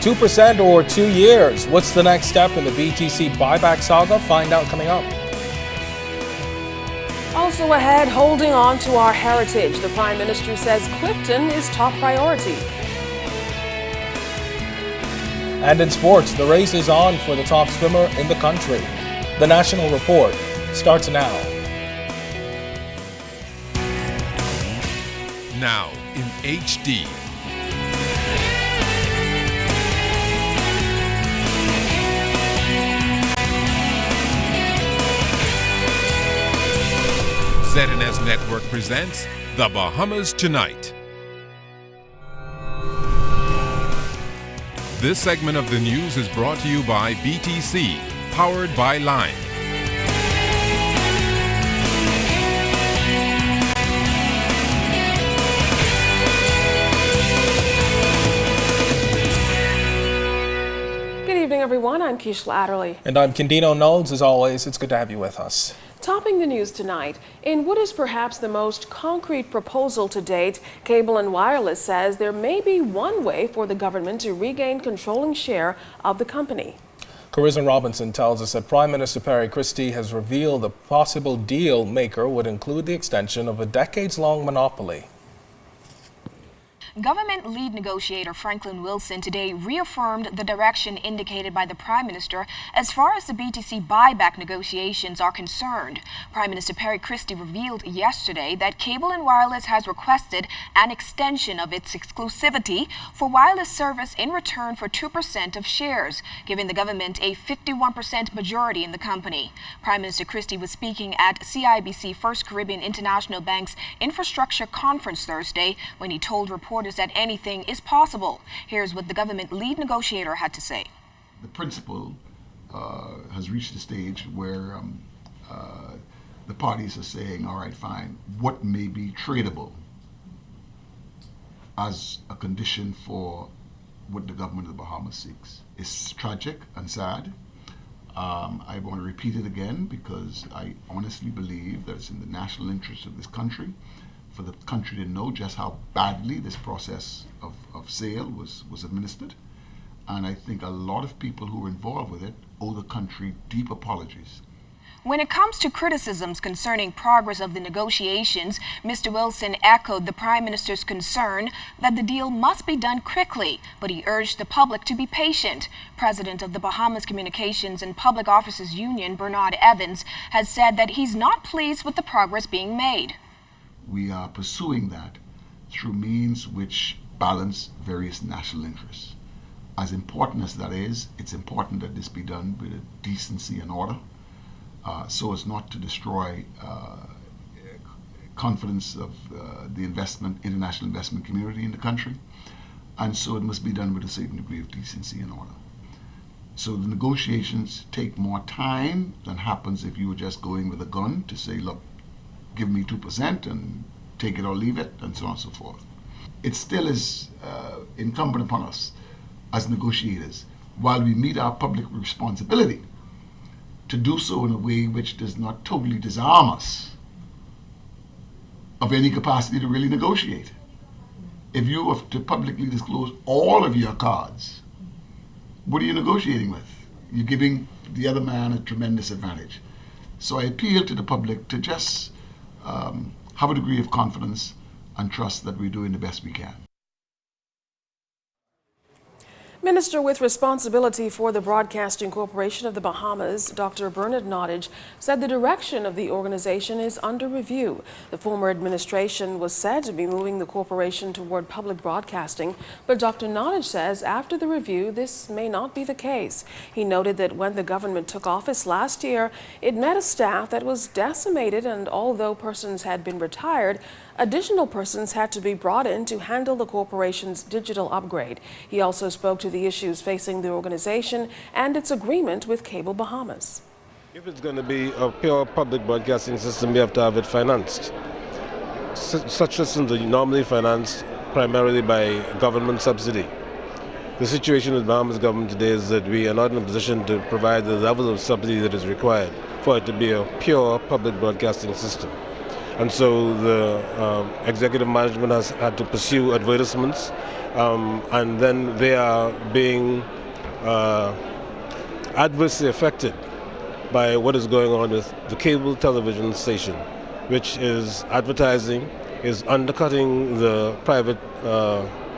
2% or 2 years. What's the next step in the BTC buyback saga? Find out coming up. Also ahead, holding on to our heritage. The Prime Minister says Clifton is top priority. And in sports, the race is on for the top swimmer in the country. The National Report starts now. Now in HD. ZNS Network presents The Bahamas Tonight. This segment of the news is brought to you by BTC, powered by Lime. Good evening, everyone. I'm Keishla Adderley. And I'm Kendino Knowles. As always, it's good to have you with us. Topping the news tonight, in what is perhaps the most concrete proposal to date, Cable and Wireless says there may be one way for the government to regain controlling share of the company. Carissa Robinson tells us that Prime Minister Perry Christie has revealed the possible deal maker would include the extension of a decades-long monopoly. Government lead negotiator Franklin Wilson today reaffirmed the direction indicated by the Prime Minister as far as the BTC buyback negotiations are concerned. Prime Minister Perry Christie revealed yesterday that Cable and Wireless has requested an extension of its exclusivity for wireless service in return for 2% of shares, giving the government a 51% majority in the company. Prime Minister Christie was speaking at CIBC First Caribbean International Bank's infrastructure conference Thursday when he told reporters that anything is possible. Here's what the government lead negotiator had to say. The principle has reached a stage where the parties are saying, all right, fine, what may be tradable as a condition for what the government of the Bahamas seeks. It's tragic and sad. I want to repeat it again because I honestly believe that it's in the national interest of this country for the country to know just how badly this process of sale was administered. And I think a lot of people who were involved with it owe the country deep apologies. When it comes to criticisms concerning progress of the negotiations, Mr. Wilson echoed the Prime Minister's concern that the deal must be done quickly, but he urged the public to be patient. President of the Bahamas Communications and Public Officers Union, Bernard Evans, has said that he's not pleased with the progress being made. We are pursuing that through means which balance various national interests. As important as that is, it's important that this be done with a decency and order, so as not to destroy confidence of the international investment community in the country, and so it must be done with a certain degree of decency and order. So the negotiations take more time than happens if you were just going with a gun to say, look, give me 2% and take it or leave it, and so on and so forth. It still is incumbent upon us as negotiators, while we meet our public responsibility, to do so in a way which does not totally disarm us of any capacity to really negotiate. If you were to publicly disclose all of your cards, what are you negotiating with? You're giving the other man a tremendous advantage. So I appeal to the public to just have a degree of confidence and trust that we're doing the best we can. Minister with responsibility for the Broadcasting Corporation of the Bahamas, Dr. Bernard Nottage, said the direction of the organization is under review. The former administration was said to be moving the corporation toward public broadcasting, but Dr. Nottage says after the review, this may not be the case. He noted that when the government took office last year, it met a staff that was decimated, and although persons had been retired, additional persons had to be brought in to handle the corporation's digital upgrade. He also spoke to the issues facing the organization and its agreement with Cable Bahamas. If it's going to be a pure public broadcasting system, we have to have it financed. Such systems are normally financed primarily by government subsidy. The situation with the Bahamas government today is that we are not in a position to provide the level of subsidy that is required for it to be a pure public broadcasting system. And so the executive management has had to pursue advertisements and then they are being adversely affected by what is going on with the cable television station, which is advertising, is undercutting the private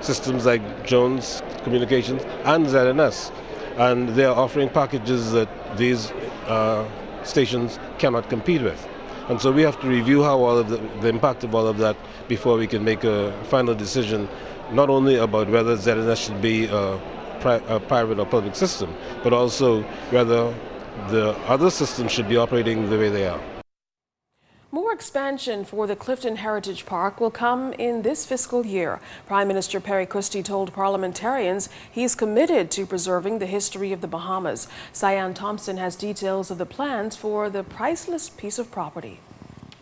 systems like Jones Communications and ZNS. And they are offering packages that these stations cannot compete with. And so we have to review how all of the impact of all of that before we can make a final decision, not only about whether ZNS should be a private or public system, but also whether the other systems should be operating the way they are. More expansion for the Clifton Heritage Park will come in this fiscal year. Prime Minister Perry Christie told parliamentarians he's committed to preserving the history of the Bahamas. Cyan Thompson has details of the plans for the priceless piece of property.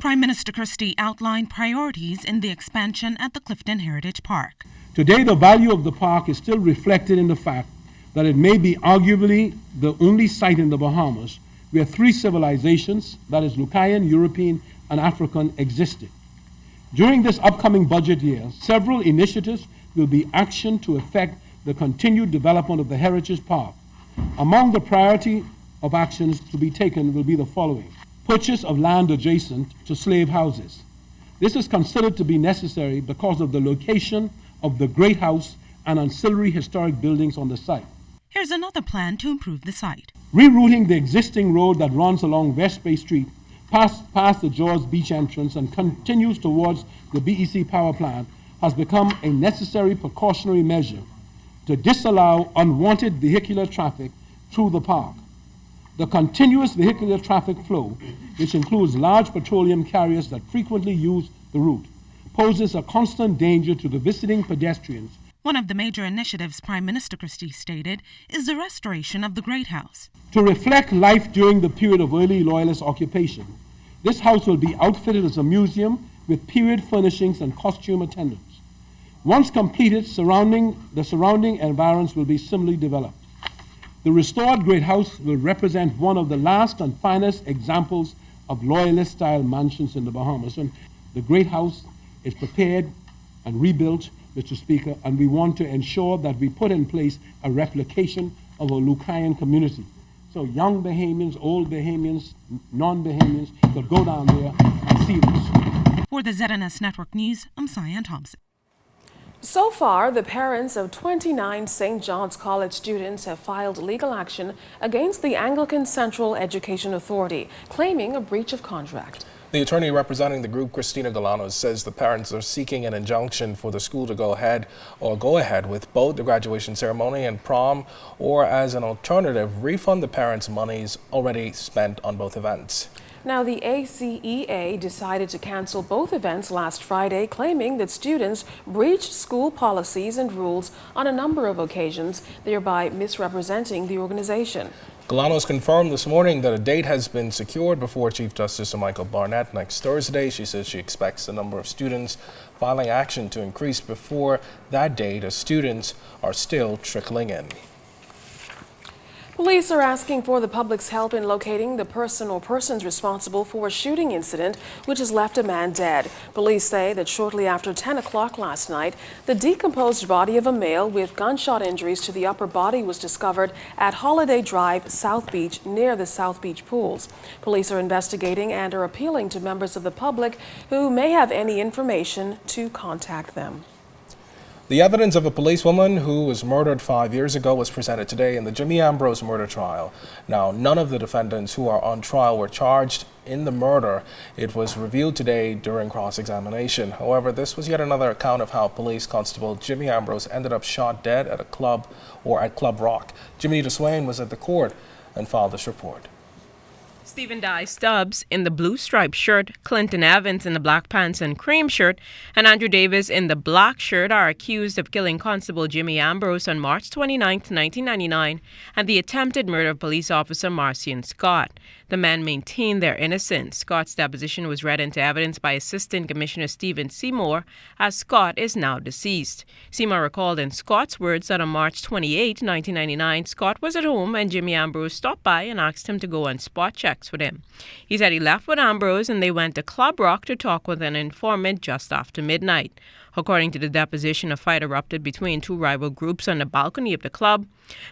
Prime Minister Christie outlined priorities in the expansion at the Clifton Heritage Park. Today, the value of the park is still reflected in the fact that it may be arguably the only site in the Bahamas where three civilizations, that is Lucayan, European, and African, existed. During this upcoming budget year, several initiatives will be actioned to effect the continued development of the Heritage Park. Among the priority of actions to be taken will be the following: purchase of land adjacent to slave houses. This is considered to be necessary because of the location of the Great House and ancillary historic buildings on the site. Here's another plan to improve the site. Rerouting the existing road that runs along West Bay Street past the Jaws Beach entrance and continues towards the BEC power plant has become a necessary precautionary measure to disallow unwanted vehicular traffic through the park. The continuous vehicular traffic flow, which includes large petroleum carriers that frequently use the route, poses a constant danger to the visiting pedestrians. One of the major initiatives Prime Minister Christie stated is the restoration of the Great House. To reflect life during the period of early Loyalist occupation, this house will be outfitted as a museum with period furnishings and costume attendants. Once completed, the surrounding environs will be similarly developed. The restored Great House will represent one of the last and finest examples of Loyalist-style mansions in the Bahamas. And the Great House is prepared and rebuilt, Mr. Speaker, and we want to ensure that we put in place a replication of a Lucayan community. So young Bahamians, old Bahamians, non-Bahamians could go down there and see this. For the ZNS Network News, I'm Cyan Thompson. So far, the parents of 29 St. John's College students have filed legal action against the Anglican Central Education Authority, claiming a breach of contract. The attorney representing the group, Christina Galanos, says the parents are seeking an injunction for the school to go ahead with both the graduation ceremony and prom, or as an alternative, refund the parents' monies already spent on both events. Now, the ACEA decided to cancel both events last Friday, claiming that students breached school policies and rules on a number of occasions, thereby misrepresenting the organization. Galanos confirmed this morning that a date has been secured before Chief Justice Michael Barnett next Thursday. She says she expects the number of students filing action to increase before that date, as students are still trickling in. Police are asking for the public's help in locating the person or persons responsible for a shooting incident which has left a man dead. Police say that shortly after 10 o'clock last night, the decomposed body of a male with gunshot injuries to the upper body was discovered at Holiday Drive, South Beach, near the South Beach pools. Police are investigating and are appealing to members of the public who may have any information to contact them. The evidence of a policewoman who was murdered 5 years ago was presented today in the Jimmy Ambrose murder trial. Now, none of the defendants who are on trial were charged in the murder. It was revealed today during cross-examination. However, this was yet another account of how Police Constable Jimmy Ambrose ended up shot dead at a club or at Club Rock. Jimmy DeSwain was at the court and filed this report. Stephen Dye Stubbs in the blue striped shirt, Clinton Evans in the black pants and cream shirt, and Andrew Davis in the black shirt are accused of killing Constable Jimmy Ambrose on March 29, 1999, and the attempted murder of police officer Marcian Scott. The men maintained their innocence. Scott's deposition was read into evidence by Assistant Commissioner Stephen Seymour, as Scott is now deceased. Seymour recalled in Scott's words that on March 28, 1999, Scott was at home and Jimmy Ambrose stopped by and asked him to go on spot checks with him. He said he left with Ambrose and they went to Club Rock to talk with an informant just after midnight. According to the deposition, a fight erupted between two rival groups on the balcony of the club.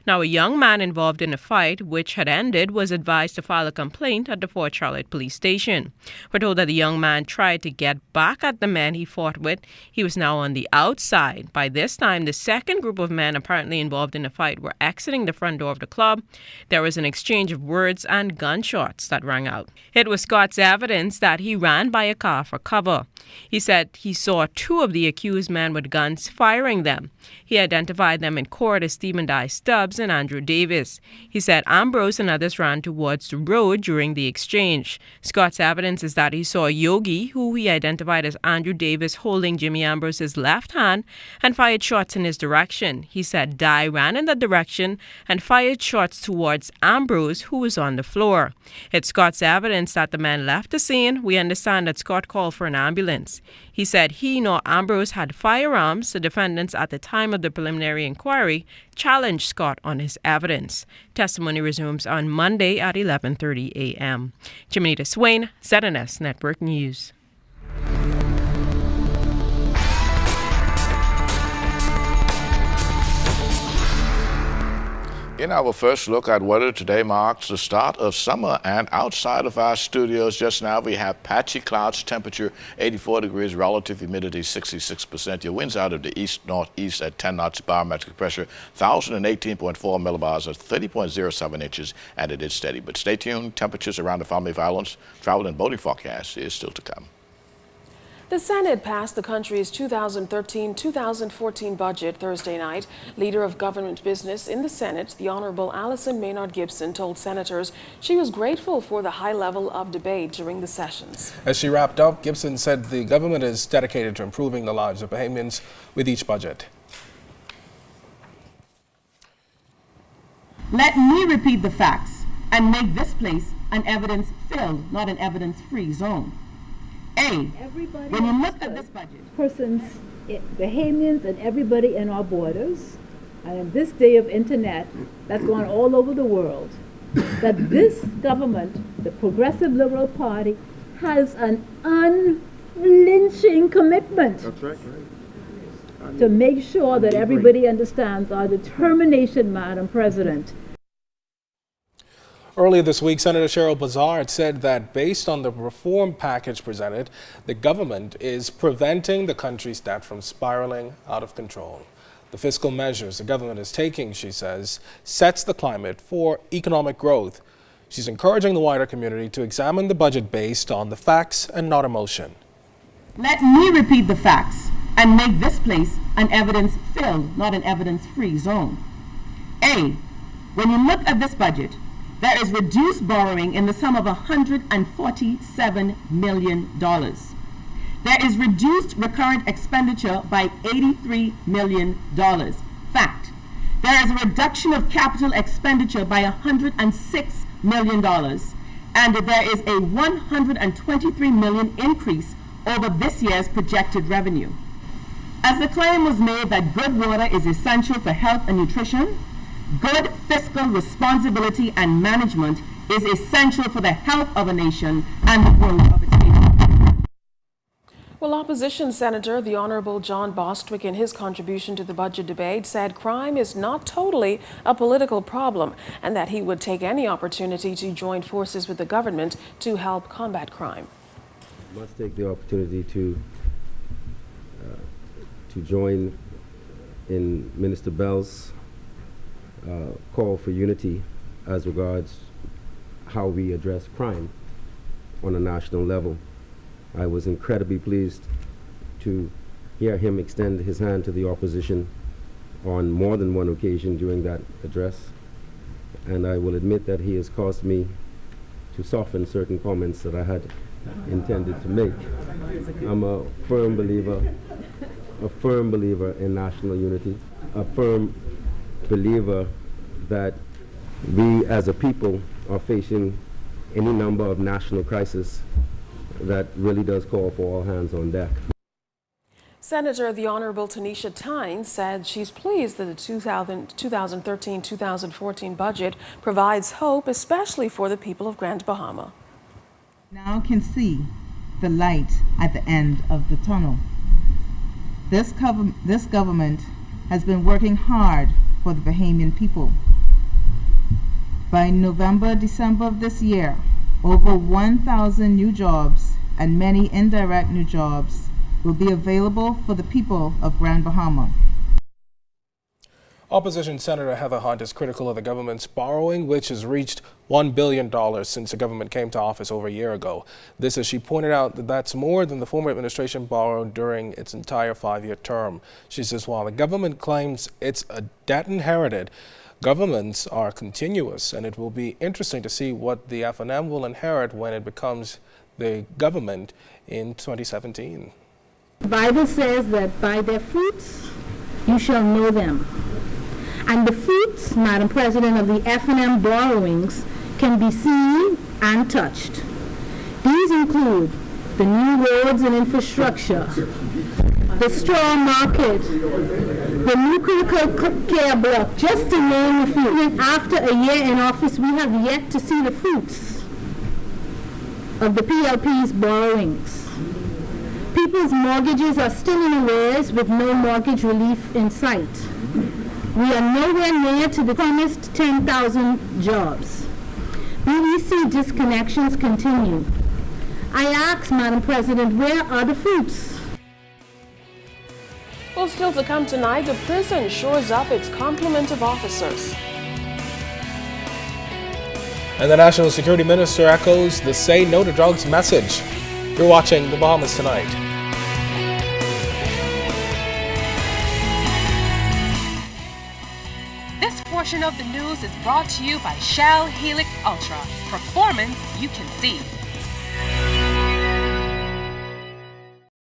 Now, a young man involved in the fight, which had ended, was advised to file a complaint at the Fort Charlotte police station. We're told that the young man tried to get back at the men he fought with. He was now on the outside. By this time, the second group of men apparently involved in the fight were exiting the front door of the club. There was an exchange of words and gunshots that rang out. It was Scott's evidence that he ran by a car for cover. He said he saw two of the accused men with guns firing them. He identified them in court as Stephen Dye Stubbs and Andrew Davis. He said Ambrose and others ran towards the road during the exchange. Scott's evidence is that he saw Yogi, who he identified as Andrew Davis, holding Jimmy Ambrose's left hand and fired shots in his direction. He said Dye ran in that direction and fired shots towards Ambrose, who was on the floor. It's Scott's evidence that the men left the scene. We understand that Scott called for an ambulance. He said he nor Ambrose had firearms. The defendants at the time of the preliminary inquiry challenged Scott on his evidence. Testimony resumes on Monday at 11:30 a.m. Jiminita Swain, ZNS Network News. In our first look at weather, today marks the start of summer, and outside of our studios just now we have patchy clouds, temperature 84 degrees, relative humidity 66%. Your winds out of the east-northeast at 10 knots, barometric pressure 1,018.4 millibars at 30.07 inches, and it is steady. But stay tuned, temperatures around the Family Islands, travel and boating forecast is still to come. The Senate passed the country's 2013-2014 budget Thursday night. Leader of Government Business in the Senate, the Honorable Allison Maynard Gibson, told senators she was grateful for the high level of debate during the sessions. As she wrapped up, Gibson said the government is dedicated to improving the lives of Bahamians with each budget. Let me repeat the facts and make this place an evidence-filled, not an evidence-free zone. When you look at this budget, persons, Bahamians and everybody in our borders, and in this day of internet that's going all over the world, that this government, the Progressive Liberal Party, has an unflinching commitment to make sure that everybody understands our determination, Madam President. Earlier this week, Senator Cheryl Buzard said that based on the reform package presented, the government is preventing the country's debt from spiraling out of control. The fiscal measures the government is taking, she says, sets the climate for economic growth. She's encouraging the wider community to examine the budget based on the facts and not emotion. Let me repeat the facts and make this place an evidence-filled, not an evidence-free zone. When you look at this budget, there is reduced borrowing in the sum of $147 million. There is reduced recurrent expenditure by $83 million. Fact. There is a reduction of capital expenditure by $106 million. And there is a $123 million increase over this year's projected revenue. As the claim was made that good water is essential for health and nutrition, good fiscal responsibility and management is essential for the health of a nation and the growth of its people. Well, opposition Senator, the Honorable John Bostwick, in his contribution to the budget debate, said crime is not totally a political problem and that he would take any opportunity to join forces with the government to help combat crime. I must take the opportunity to join in Minister Bell's call for unity as regards how we address crime on a national level. I was incredibly pleased to hear him extend his hand to the opposition on more than one occasion during that address, and I will admit that he has caused me to soften certain comments that I had intended to make. I'm a firm believer in national unity, a firm believer that we as a people are facing any number of national crises that really does call for all hands on deck. Senator, the Honorable Tanisha Tynes said she's pleased that the 2013-2014 budget provides hope, especially for the people of Grand Bahama. Now can see the light at the end of the tunnel. This government has been working hard for the Bahamian people. By November, December of this year, over 1,000 new jobs and many indirect new jobs will be available for the people of Grand Bahama. Opposition Senator Heather Hunt is critical of the government's borrowing, which has reached $1 billion since the government came to office over a year ago. This, as she pointed out, that's more than the former administration borrowed during its entire 5-year term. She says while the government claims it's a debt inherited, governments are continuous, and it will be interesting to see what the F&M will inherit when it becomes the government in 2017. The Bible says that by their fruits you shall know them. And the fruits, Madam President, of the F&M borrowings can be seen and touched. These include the new roads and infrastructure, the straw market, the new critical care block, just to name a few. After a year in office, we have yet to see the fruits of the PLP's borrowings. People's mortgages are still in arrears with no mortgage relief in sight. We are nowhere near to the promised 10,000 jobs. BBC disconnections continue. I ask, Madam President, where are the fruits? Well, still to come tonight, the prison shores up its complement of officers. And the National Security Minister echoes the Say No to Drugs message. You're watching The Bahamas Tonight. This portion of the news is brought to you by Shell Helix Ultra. Performance you can see.